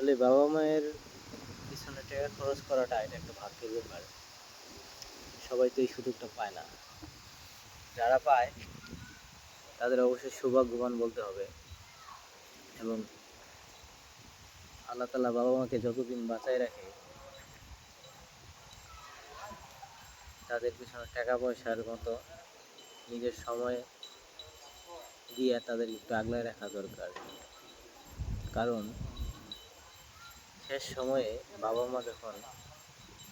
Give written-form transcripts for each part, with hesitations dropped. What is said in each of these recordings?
আসলে বাবা মায়ের পিছনে টাকা খরচ করাটা এটা একটা ভাগ্যের ব্যাপার। সবাই তো এই সুযোগটা পায় না। যারা পায় তাদের অবশ্যই সৌভাগ্যবান বলতে হবে। এবং আল্লাহ তাআলা বাবা মাকে যতদিন বাঁচায় রাখে তাদের পিছনে টাকা পয়সার মতো নিজের সময় দিয়ে তাদের একটু আগলায় রাখা দরকার। কারণ শেষ সময়ে বাবা মা যখন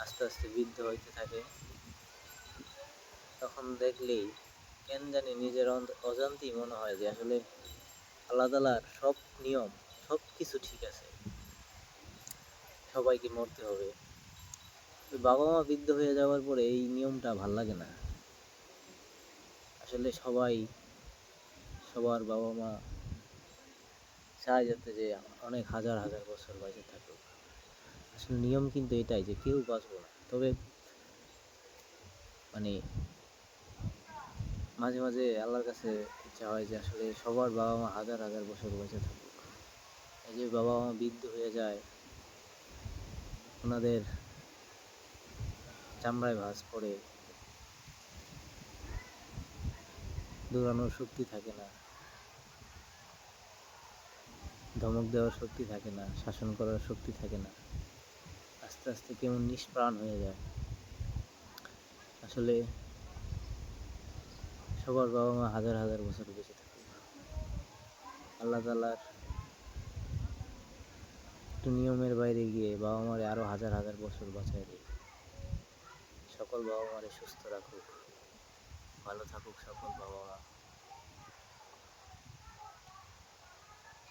আস্তে আস্তে বৃদ্ধ হইতে থাকে তখন দেখলেই কেন জানি নিজের অজান্তেই মনে হয় যে আসলে আল্লাহ তাআলার সব নিয়ম সব কিছু ঠিক আছে, সবাইকে মরতে হবে। বাবা মা বৃদ্ধ হয়ে যাওয়ার পরে এই নিয়মটা ভাল লাগে না। আসলে সবাই সবার বাবা মা চায় যাতে যে অনেক হাজার হাজার বছর বেঁচে থাকুক। আসলে নিয়ম কিন্তু এটাই যে কেউ বাঁচবো না, তবে মানে মাঝে মাঝে আল্লাহর কাছে ইচ্ছা হয় যে আসলে সবার বাবা মা হাজার হাজার বছর বেঁচে থাকুক। এই যে বাবা মা বৃদ্ধ হয়ে যায়, ওনাদের চামড়ায় ভাঁজ পড়ে, দৌড়ানোর শক্তি থাকে না, ধমক দেওয়ার শক্তি থাকে না, শাসন করার শক্তি থাকে না, আস্তে আস্তে কেমন নিষ্প্রাণ হয়ে যায়। আসলে সবার বাবা মা হাজার হাজার বছর বেঁচে থাকুক। আল্লাহ তাআলার একটু নিয়মের বাইরে গিয়ে বাবা মারে আরো হাজার হাজার বছর বাঁচায় দেয়। সকল বাবা মারে সুস্থ রাখুক, ভালো থাকুক সকল বাবা মা।